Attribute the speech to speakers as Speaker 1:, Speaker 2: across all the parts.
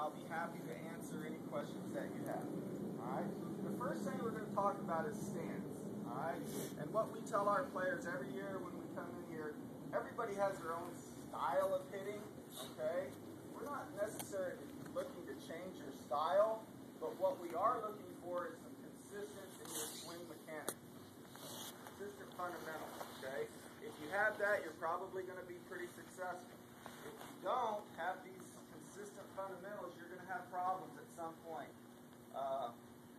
Speaker 1: I'll be happy to answer any questions that you have. All right. The first thing we're going to talk about is stance. All right. And what we tell our players every year when we come in here, everybody has their own style of hitting. Okay. We're not necessarily looking to change your style, but what we are looking for is some consistency in your swing mechanics. Consistent fundamentals. Okay. If you have that, you're probably going to be pretty successful. If you don't have these consistent fundamentals, you're going to have problems at some point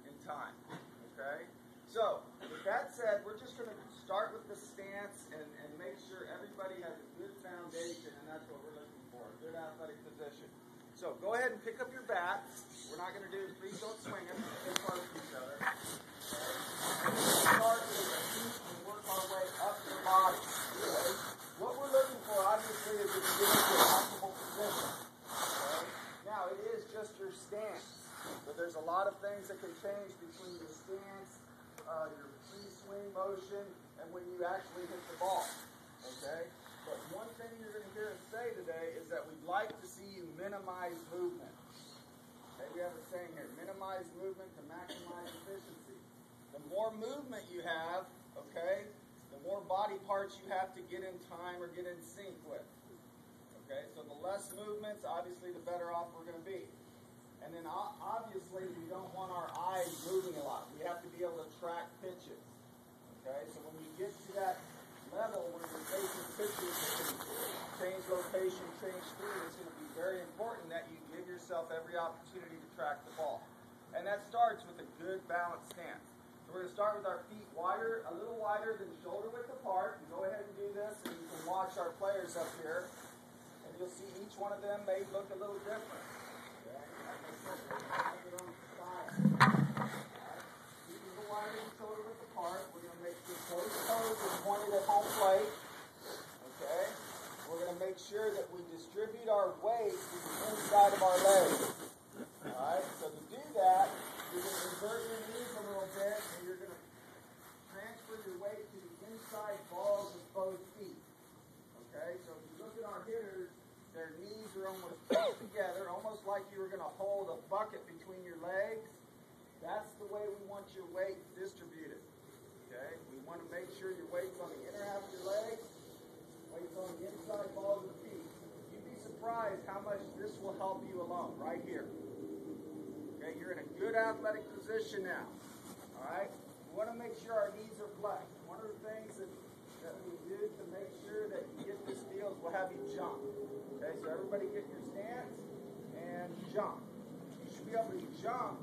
Speaker 1: in time. Okay? So, with that said, we're just going to start with the stance and make sure everybody has a good foundation, and that's what we're looking for, a good athletic position. So, go ahead and pick up your bat. We're not going to do, please don't swing it. Stay close to each other. Okay? And we'll start with the feet and work our way up your body. Okay? What we're looking for, obviously, is to get into a comfortable position. Okay? Now, it is just your stance. So there's a lot of things that can change between your stance, your pre-swing motion, and when you actually hit the ball. Okay? But one thing you're going to hear us say today is that we'd like to see you minimize movement. Okay? We have a saying here, minimize movement to maximize efficiency. The more movement you have, okay, the more body parts you have to get in time or get in sync with. Okay, so the less movements, obviously, the better off we're going to be. And then obviously, we don't want our eyes moving a lot. We have to be able to track pitches. Okay, so when you get to that level where you're facing pitches that can change location, change speed, it's going to be very important that you give yourself every opportunity to track the ball. And that starts with a good balanced stance. So we're going to start with our feet wider, a little wider than shoulder width apart. And go ahead and do this, and you can watch our players up here. And you'll see each one of them may look a little different. Okay? Like I said, they have their own style. Right? Feet a little wider than shoulder width apart. We're going to make sure both toes are pointed at home plate. Okay? We're going to make sure that we distribute our weight to the inside of our legs. Alright? So to do that, you're going to invert your knees a little bit, and you're going to transfer your weight to the inside balls of both feet. Okay? So if you look at our hitters, their knees are almost close together, almost like you were going to hold a bucket between your legs. That's the way we want your weight distributed. Okay? We want to make sure your weight's on the inner half of your legs, weight's on the inside balls of the feet. You'd be surprised how much this will help you alone, right here. Okay, you're in a good athletic position now. Alright? We want to make sure our knees are flexed. One of the things that we do to make sure that you get this feel is we'll have you jump. Okay, so everybody get your stance and jump. You should be able to jump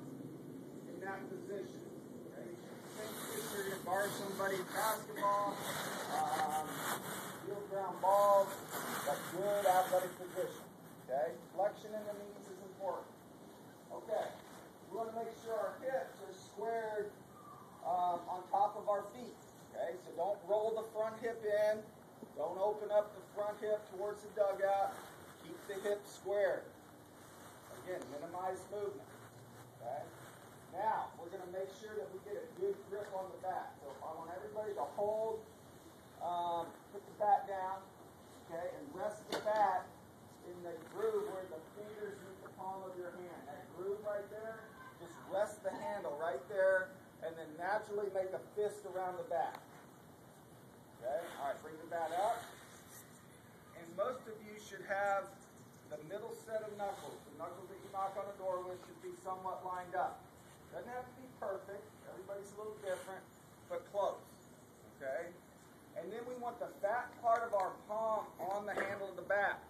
Speaker 1: in that position. Okay? Same position you're going to guard somebody in basketball, field ground balls, that good athletic position. Okay? Flexion in the knees is important. Okay. We want to make sure our hips are squared on top of our feet. Okay, so don't roll the front hip in. Don't open up the front hip towards the dugout. Keep the hips squared. Again, minimize movement. Okay. Now, we're going to make sure that we get a good grip on the bat. So I want everybody to hold, put the bat down, okay, and rest the bat in the groove where the fingers meet the palm of your hand. That groove right there, just rest the handle right there, and then naturally make a fist around the bat. Okay? All right, bring the bat up. And most of you should have the middle set of knuckles. The knuckles that you knock on a door with should be somewhat lined up. Doesn't have to be perfect. Everybody's a little different, but close. Okay? And then we want the fat part of our palm on the handle of the bat.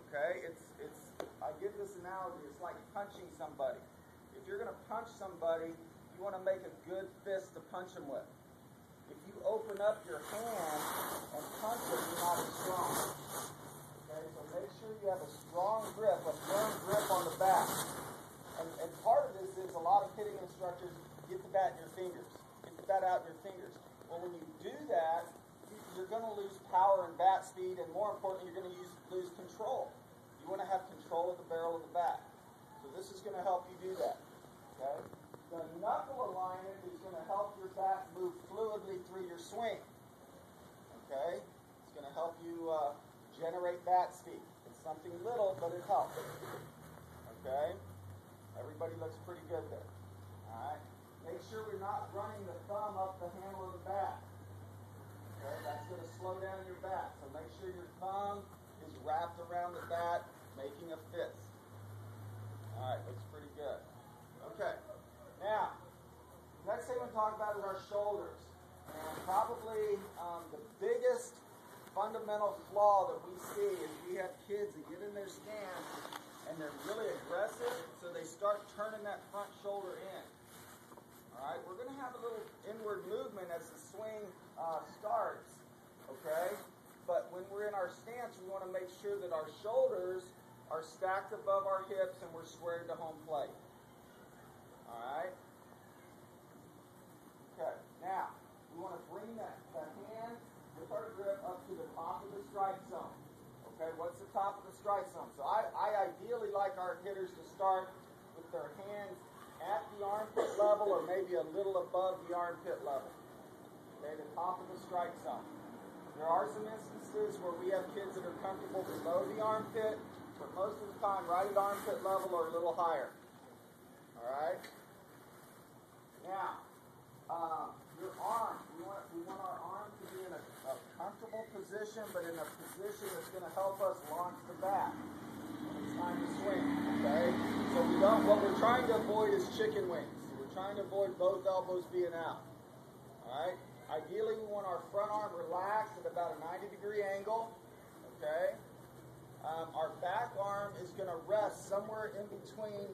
Speaker 1: Okay? I give this analogy. It's like punching somebody. If you're going to punch somebody, you want to make a good fist to punch them with. If you open up your hand and punch them, you're not as strong. Okay, so make sure you have a strong grip, a firm grip on the bat. And part of this is a lot of hitting instructors get the bat in your fingers. Get the bat out in your fingers. Well, when you do that, you're going to lose power and bat speed, and more importantly, you're going to lose control. You want to have control of the barrel of the bat. So this is going to help you do that. Okay? The knuckle alignment is going to help your bat move fluidly through your swing. Okay? It's going to help you generate bat speed. It's something little, but it helps. Okay? Everybody looks pretty good there. Alright? Make sure we're not running the thumb up the handle of the bat. Okay? That's going to slow down your bat. So make sure your thumb is wrapped around the bat, making a fist. Alright, looks pretty good. Okay. Now, next thing we're going to talk about is our shoulders. And probably the biggest fundamental flaw that we see is we have kids that get in their stance and they're really aggressive, so they start turning that front shoulder in. Alright, we're going to have a little inward movement as the swing starts, okay? But when we're in our stance, we want to make sure that our shoulders are stacked above our hips and we're squared to home plate. Alright? Okay, now, we want to bring the hand with our grip up to the top of the strike zone. Okay, what's the top of the strike zone? So I ideally like our hitters to start with their hands at the armpit level or maybe a little above the armpit level. Okay, the top of the strike zone. There are some instances where we have kids that are comfortable below the armpit, but most of the time right at armpit level or a little higher. Alright? Now, your arm, we want our arm to be in a comfortable position, but in a position that's going to help us launch the bat when it's time to swing. Okay? So what we're trying to avoid is chicken wings. So we're trying to avoid both elbows being out. Alright? Ideally, we want our front arm relaxed at about a 90-degree angle. Okay? Our back arm is going to rest somewhere in between,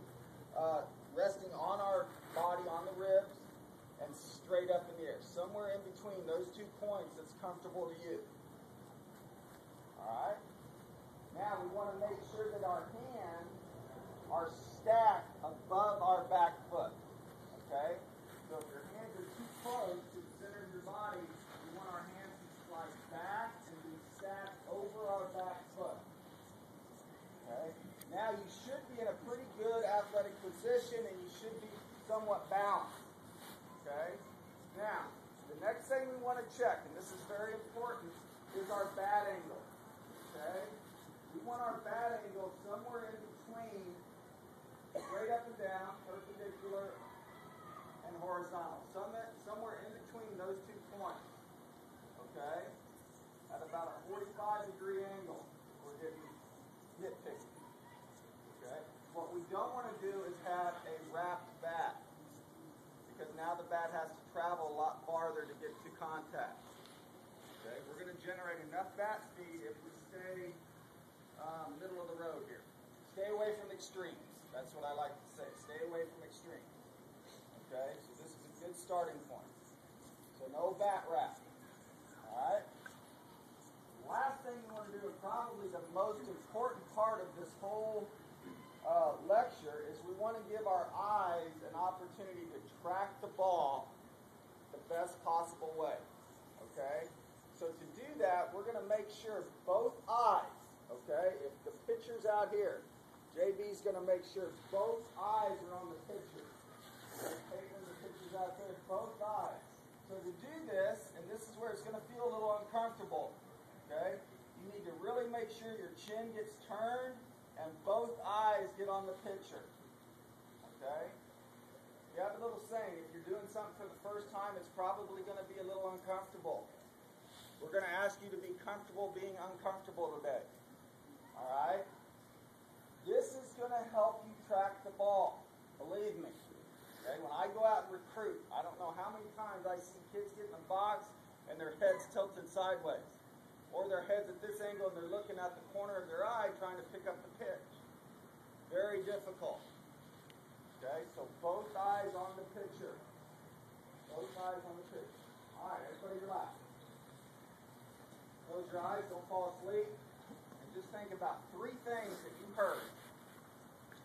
Speaker 1: resting on our body, on the ribs, and straight up in the air. Somewhere in between those 2 points that's comfortable to you. Alright? Now we want to make sure that our hands are stacked above our back foot. Okay? So if your hands are too close to the center of your body, we want our hands to slide back and be stacked over our back foot. Okay? Now you should be in a pretty good athletic position and you should be somewhat balanced. Okay? Now, the next thing we want to check, and this is very important, is our bat angle. Okay? We want our bat angle somewhere in between, straight up and down, perpendicular, and horizontal. Somewhere in between those 2 points. Okay? At about a 45-degree angle, we're getting nitpicky. Okay? What we don't want to do is have a wrapped bat, because now the bat has to travel a lot farther to get to contact. Okay, we're going to generate enough bat speed if we stay middle of the road here. Stay away from extremes. That's what I like to say. Stay away from extremes. Okay, so this is a good starting point. So no bat wrap. Alright? Last thing you want to do, and probably the most important part of this whole lecture, is we want to give our eyes an opportunity to track the ball the best possible way. Okay? So to do that, we're going to make sure both eyes, okay, if the pitcher's out here, JB's going to make sure both eyes are on the pitcher. Okay, when the pitcher's out there, both eyes. So to do this, and this is where it's going to feel a little uncomfortable, okay, you need to really make sure your chin gets turned and both eyes get on the pitcher. Okay? You have a little saying, if you're doing something for the first time, it's probably going to be a little uncomfortable. We're going to ask you to be comfortable being uncomfortable today. Alright? This is going to help you track the ball. Believe me. Okay? When I go out and recruit, I don't know how many times I see kids get in the box and their heads tilted sideways. Or their head's at this angle and they're looking at the corner of their eye trying to pick up the pitch. Very difficult. Okay, so both eyes on the pitcher. Both eyes on the pitcher. Alright, everybody relax. Close your eyes, don't fall asleep. And just think about 3 things that you heard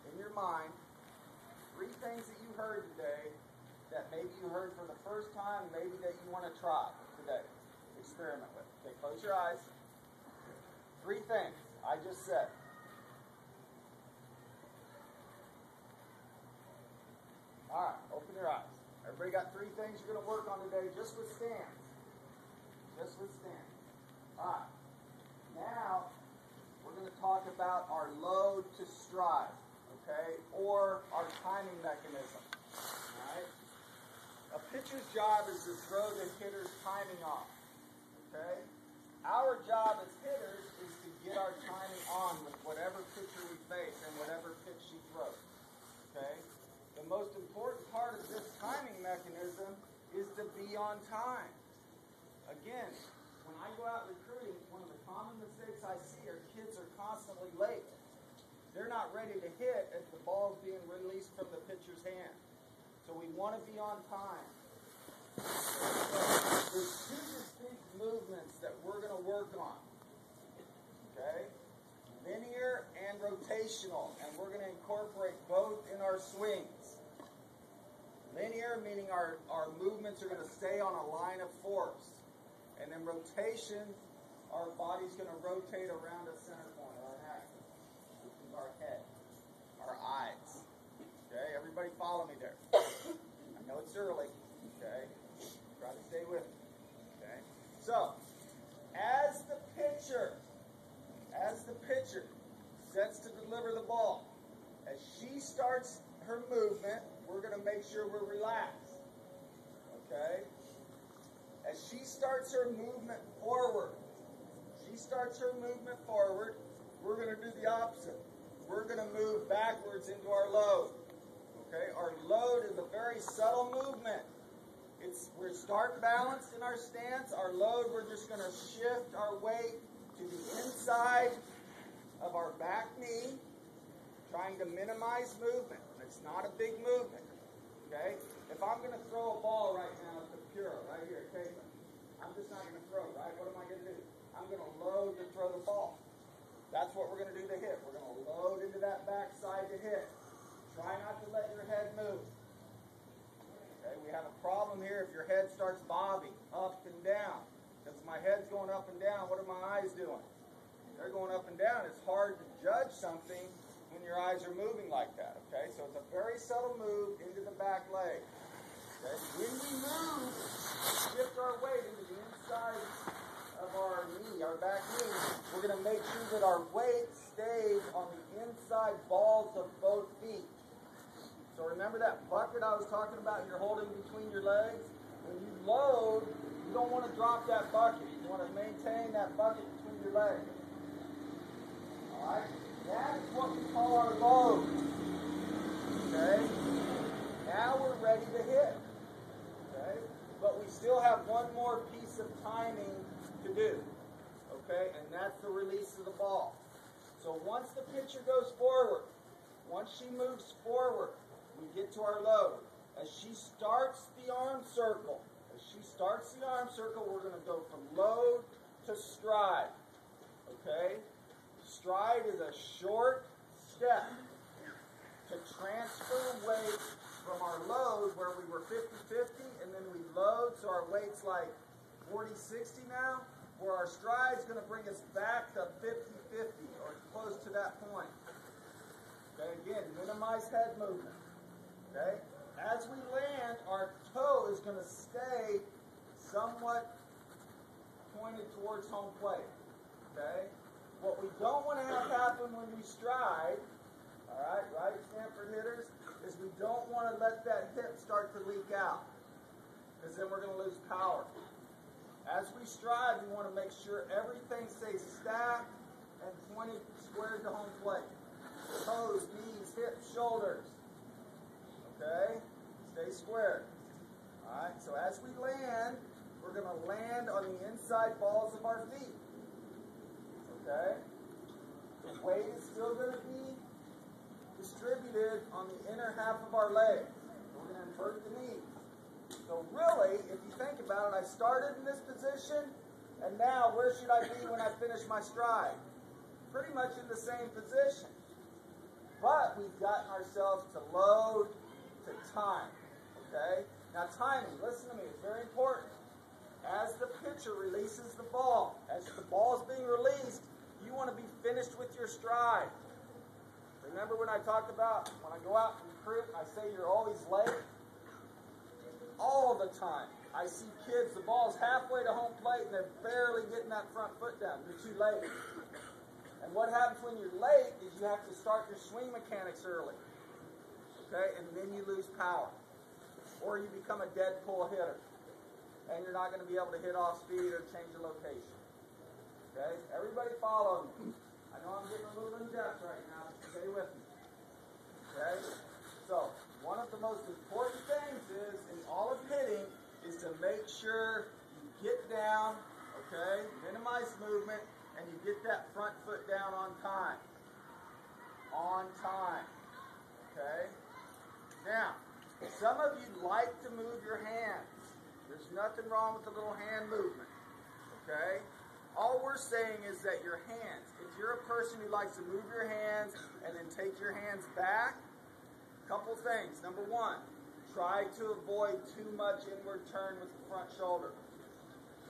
Speaker 1: in your mind. 3 things that you heard today that maybe you heard for the first time, maybe that you want to try today. Experiment with. Okay, close your eyes. 3 things I just said. Alright, open your eyes. Everybody got 3 things you're going to work on today just with stands. Just with stands. Alright. Now, we're going to talk about our load to stride. okay, or our timing mechanism. All right? A pitcher's job is to throw the hitter's timing off. Okay? Our job as hitters is to get our timing on with whatever pitcher we face and whatever pitch she throws. Okay? The most important part of this timing mechanism is to be on time. Again, when I go out recruiting, one of the common mistakes I see are kids are constantly late. They're not ready to hit as the ball is being released from the pitcher's hand. So we want to be on time. There's two distinct movements that we're going to work on. Okay? Linear and rotational. And we're going to incorporate both in our swings. Linear meaning our movements are going to stay on a line of force. And then rotation, our body's going to rotate around a center point, our axis, which is our head, our eyes. Okay, everybody follow me there. I know it's early. Okay, try to stay with me. Okay, so as the pitcher sets to deliver the ball, as she starts her movement, we're going to make sure we're relaxed. Okay, as she starts her movement forward, we're going to do the opposite. We're going to move backwards into our load. Okay, our load is a very subtle movement. We're start balanced in our stance. Our load, we're just going to shift our weight to the inside of our back knee, trying to minimize movement. It's not a big movement. Okay, if I'm going to throw a ball right now at the Pura, right here, okay, I'm just not going to throw, right? What am I going to do? I'm going to load to throw the ball. That's what we're going to do to hit. We're going to load into that backside to hit. Try not to let your head move. Okay, we have a problem here if your head starts bobbing up and down. Because my head's going up and down, what are my eyes doing? They're going up and down. It's hard to judge something when your eyes are moving like that. Okay, so it's a very subtle move into the back leg. Okay, when we move, shift our weight into the inside of our knee, our back knee, we're going to make sure that our weight stays on the inside balls of both feet. So remember that bucket I was talking about you're holding between your legs? When you load, you don't want to drop that bucket. You want to maintain that bucket between your legs. Alright? That's what we call our load. Okay? Now we're ready to hit. Okay? But we still have one more piece of timing to do. Okay? And that's the release of the ball. So once the pitcher goes forward, once she moves forward, we get to our load. As she starts the arm circle, we're going to go from load to stride. Okay? Stride is a short step to transfer weight from our load where we were 50-50 and then we load so our weight's like 40-60 now, where our stride's going to bring us back to 50-50 or close to that point. Okay, again, minimize head movement. Okay, as we land, our toe is going to stay somewhat pointed towards home plate. Okay, what we don't want to have happen when we stride, all right, Stanford hitters, is we don't want to let that hip start to leak out, because then we're going to lose power. As we stride, we want to make sure everything stays stacked and pointed squared to home plate. Toes, knees, hips, shoulders. Okay? Stay square. Alright, so as we land, we're going to land on the inside balls of our feet. Okay? The weight is still going to be distributed on the inner half of our leg. We're going to invert the knees. So really, if you think about it, I started in this position, and now where should I be when I finish my stride? Pretty much in the same position. But we've gotten ourselves to load, to time. Okay? Now timing, listen to me, it's very important. As the pitcher releases the ball, as the ball is being released, you want to be finished with your stride. Remember when I talked about, when I go out and recruit, I say you're always late? All the time. I see kids, the ball's halfway to home plate and they're barely getting that front foot down. They're too late. And And what happens when you're late is you have to start your swing mechanics early. Okay? And then you lose power. Or you become a dead pull hitter. And you're not going to be able to hit off speed or change your location. Okay? Everybody follow me. I know I'm getting a little in depth right now. Stay with me. Okay? So, one of the most important things is, in all of hitting, is to make sure you get down, okay? Minimize movement, and you get that front foot down on time. On time. Okay? Now, some of you like to move your hands. There's nothing wrong with a little hand movement. Okay? All we're saying is that your hands, if you're a person who likes to move your hands and then take your hands back, a couple things. Number one, try to avoid too much inward turn with the front shoulder.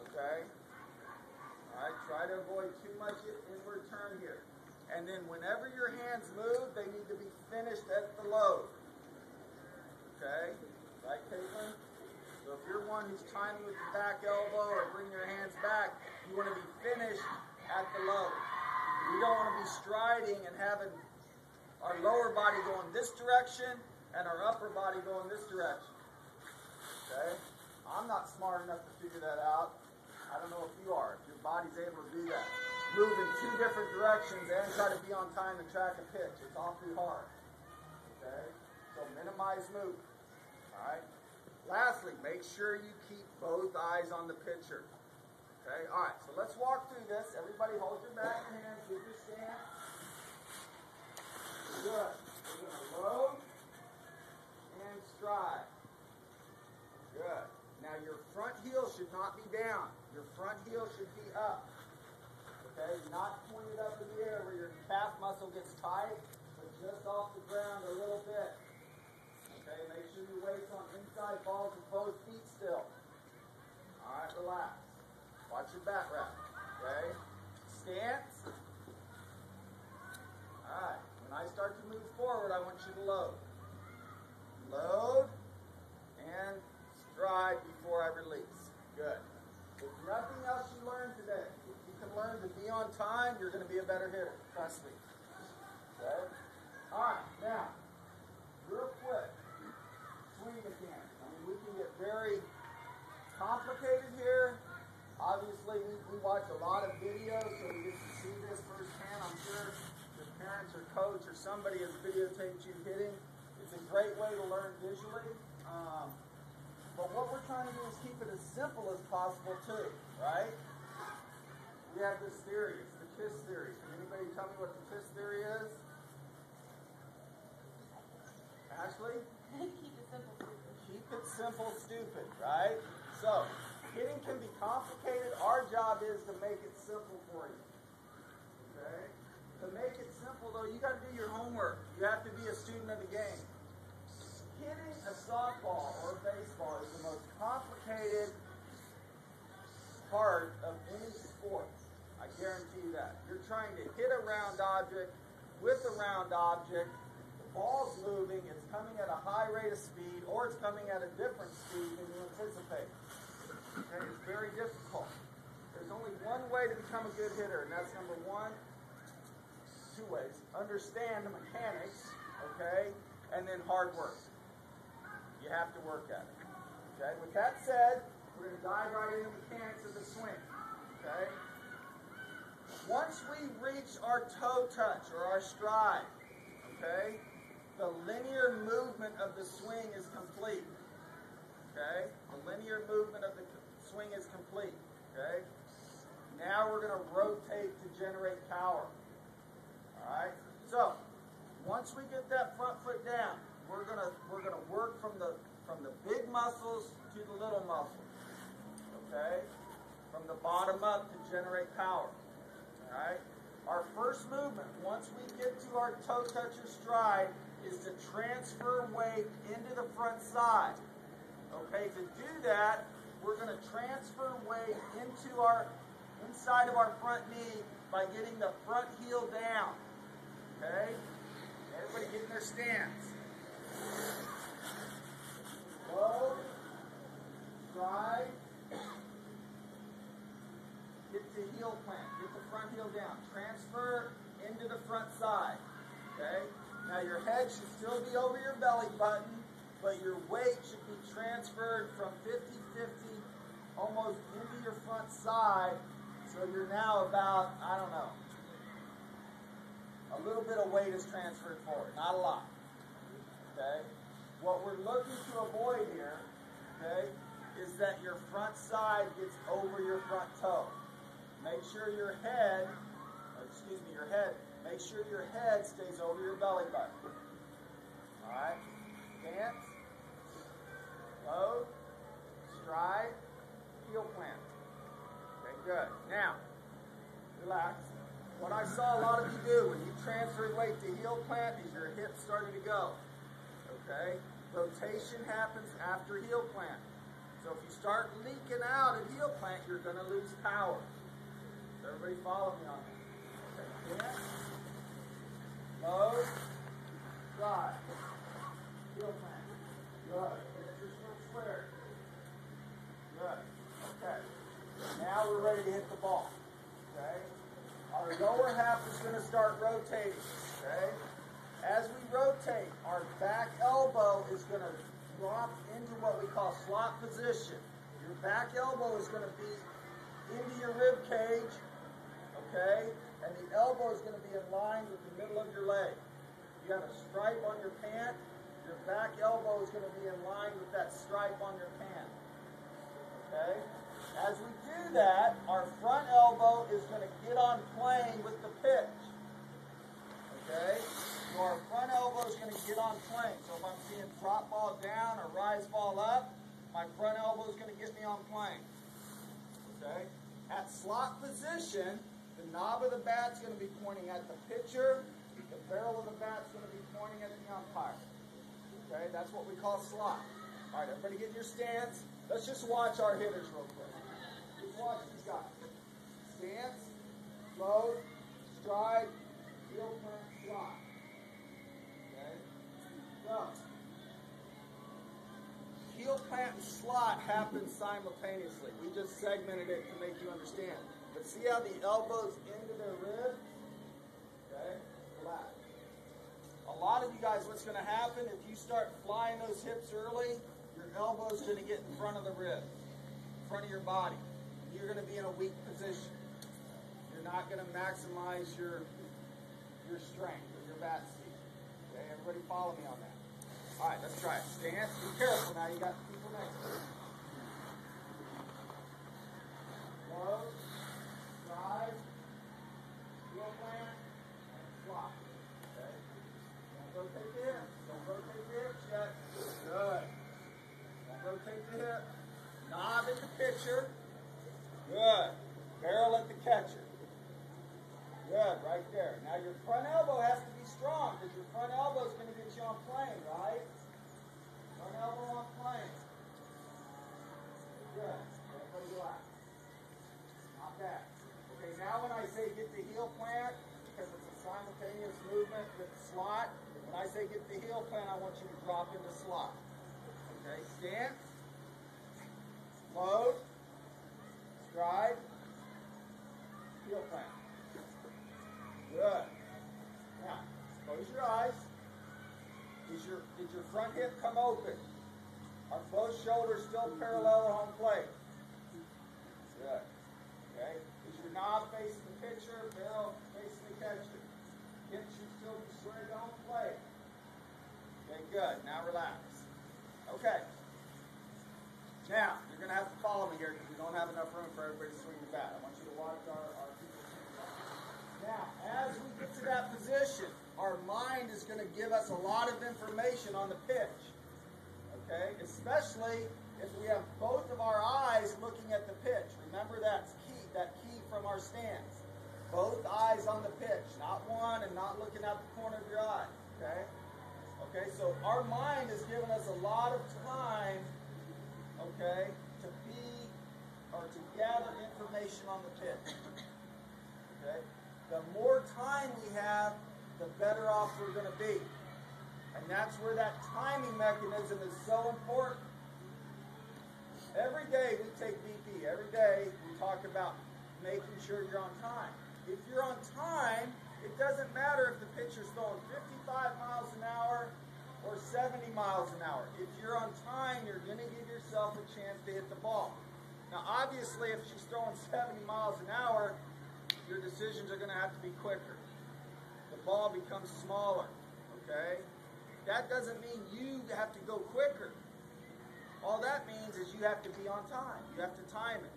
Speaker 1: Okay? Alright, try to avoid too much inward turn here. And then whenever your hands move, they need to be finished at the load. Okay? Right, Caitlin? So if you're one who's timing with the back elbow or bring your hands back, you want to be finished at the load. We don't want to be striding and having our lower body going this direction and our upper body going this direction. Okay? I'm not smart enough to figure that out. I don't know if you are. If your body's able to do that. Move in two different directions and try to be on time to track a pitch. It's awfully hard. Okay? So minimize movement. Alright? Lastly, make sure you keep both eyes on the pitcher. Okay? Alright, so let's walk through this. Everybody hold your back hands, give your stance. Good. We're going to load and stride. Good. Now your front heel should not be down. Your front heel should be up. Okay? Not pointed up in the air where your calf muscle gets tight, but just off the ground a little bit. Okay? Make sure your weight's on inside balls of both feet still. Alright, relax. Watch your back wrap. Okay? Stance. Alright. When I start to move forward, I want you to load. Load and stride before I release. Good. If nothing else you learned today, if you can learn to be on time, you're going to be a better hitter. Trust me. Okay? Alright, now, real quick, swing mechanics. I mean, we can get very complicated here. Obviously, we watch a lot of videos, so we get to see this firsthand. I'm sure your parents or coach or somebody has videotaped you hitting. It's a great way to learn visually. But what we're trying to do is keep it as simple as possible too, right? We have this theory. It's the KISS theory. Can anybody tell me what the KISS theory is? Ashley?
Speaker 2: Keep it simple, stupid.
Speaker 1: Keep it simple, stupid, right? So, hitting can be complicated. Our job is to make it simple for you. Okay? To make it simple, though, you got to do your homework. You have to be a student of the game. Hitting a softball or a baseball is the most complicated part of any sport. I guarantee you that. You're trying to hit a round object with a round object. The ball's moving. It's coming at a high rate of speed, or it's coming at a different speed than you anticipate. Okay? It's very difficult. There's only one way to become a good hitter, and that's number one, two ways. Understand the mechanics, okay, and then hard work. You have to work at it. Okay? With that said, we're going to dive right into the mechanics of the swing. Okay? Once we reach our toe touch or our stride, okay, the linear movement of the swing is complete. Okay? The linear movement of the swing is complete. Okay? Now we're going to rotate to generate power. Alright? So, once we get that front foot down, we're gonna work from the big muscles to the little muscles. Okay? From the bottom up to generate power. Alright? Our first movement, once we get to our toe touch or stride, is to transfer weight into the front side. Okay, to do that, we're going to transfer weight into our inside of our front knee by getting the front heel down. Okay? Everybody get in their stance. Load, stride, get the heel plant, get the front heel down. Transfer Now your head should still be over your belly button, but your weight should be transferred from 50-50 almost into your front side. So you're now about, I don't know, a little bit of weight is transferred forward, not a lot. Okay? What we're looking to avoid here, okay, is that your front side gets over your front toe. Make sure your head, make sure your head stays over your belly button. Alright? Stance, load, stride, heel plant. Okay, good. Now, relax. What I saw a lot of you do when you transfer weight to heel plant is your hips started to go. Okay? Rotation happens after heel plant. So if you start leaking out at heel plant, you're going to lose power. Does everybody follow me on that? Okay, stance, load, stride, heel plant. Good. Get your foot square. Good. Okay. Now we're ready to hit the ball. Okay? Our lower half is going to start rotating. Okay? As we rotate, our back elbow is going to drop into what we call slot position. Your back elbow is going to be into your rib cage, okay? And the elbow is going to be in line with the middle of your leg. You have a stripe on your pant. Your back elbow is going to be in line with that stripe on your pant, okay? As we do that, our front elbow is going to get on plane with the pitch, okay? So our front elbow is going to get on plane. So if I'm seeing drop ball down or rise ball up, my front elbow is going to get me on plane. Okay? At slot position, the knob of the bat's going to be pointing at the pitcher. The barrel of the bat's going to be pointing at the umpire. Okay? That's what we call slot. All right, everybody get in your stance. Let's just watch our hitters real quick. Just watch these guys. Stance, load, stride, heel plant, slot. So, heel plant and slot happen simultaneously. We just segmented it to make you understand. But see how the elbow's into their rib? Okay? Relax. A lot of you guys, what's going to happen if you start flying those hips early, your elbow's going to get in front of the rib, in front of your body. You're going to be in a weak position. You're not going to maximize your strength or your bat speed. Okay? Everybody follow me on that. All right, let's try it. Stance. Be careful now. You got people next to you. Load, stride, heel plant, and flop. Okay? Don't rotate the hips. Don't rotate the hips yet. Good. Don't rotate the hip. Knob at the pitcher. Good. Barrel at the catcher. Good, right there. Now your front elbow has to be strong because your front elbow is going to get you on plane, right? Front elbow on plane. Good. Everybody relax. Not bad. Okay, now when I say get the heel plant, because it's a simultaneous movement with the slot, when I say get the heel plant, I want you to drop into slot. Okay, stance, load, stride, heel plant. Good. Now, close your eyes. Did your front hip come open? Are both shoulders still parallel at home plate? Good. Okay. Is your knob facing the pitcher, barrel facing the catcher? Hips should still be squared at home plate. Okay, good. Now relax. Okay. Now, you're going to have to follow me here because we don't have enough room for everybody to swing the bat. I want you to watch our people swing the bat. Now, as we get to that position, our mind is going to give us a lot of information on the pitch. Okay? Especially if we have both of our eyes looking at the pitch. Remember that key from our stance. Both eyes on the pitch, not one and not looking out the corner of your eye. Okay? Okay, so our mind is giving us a lot of time, okay, to gather information on the pitch. Okay? The more time we have, the better off we're going to be. And that's where that timing mechanism is so important. Every day we take BP. Every day we talk about making sure you're on time. If you're on time, It doesn't matter if the pitcher's throwing 55 miles an hour or 70 miles an hour. If you're on time, you're going to give yourself a chance to hit the ball. Now, obviously, if she's throwing 70 miles an hour, your decisions are going to have to be quicker. The ball becomes smaller, okay? That doesn't mean you have to go quicker. All that means is you have to be on time. You have to time it.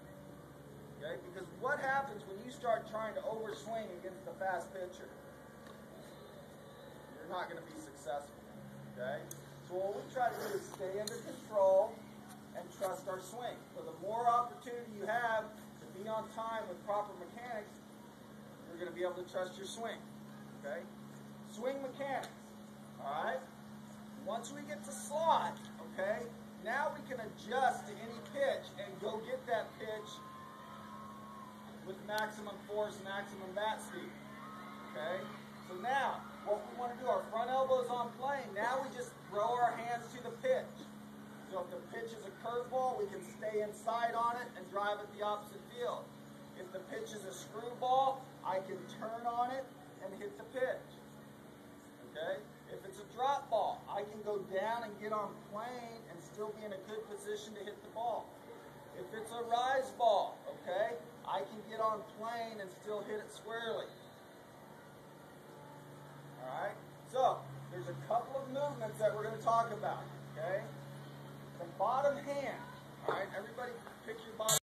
Speaker 1: Okay? Because what happens when you start trying to overswing against a fast pitcher? You're not going to be successful. Okay? So what we try to do is stay under control and trust our swing. So the more opportunity you have to be on time with proper mechanics, you're going to be able to trust your swing. Okay? Swing mechanics. Alright? Once we get to slot, okay, now we can adjust to any pitch and go get that pitch with maximum force, maximum bat speed. Okay? So now, what we want to do, our front elbow is on plane. Now we just throw our hands to the pitch. So if the pitch is a curveball, we can stay inside on it and drive it the opposite field. If the pitch is a screwball, I can turn on it and hit the pitch. Okay? If it's a drop ball, I can go down and get on plane and still be in a good position to hit the ball. If it's a rise ball, okay, I can get on plane and still hit it squarely. Alright? So, there's a couple of movements that we're going to talk about, okay? The bottom hand, alright, everybody pick your bottom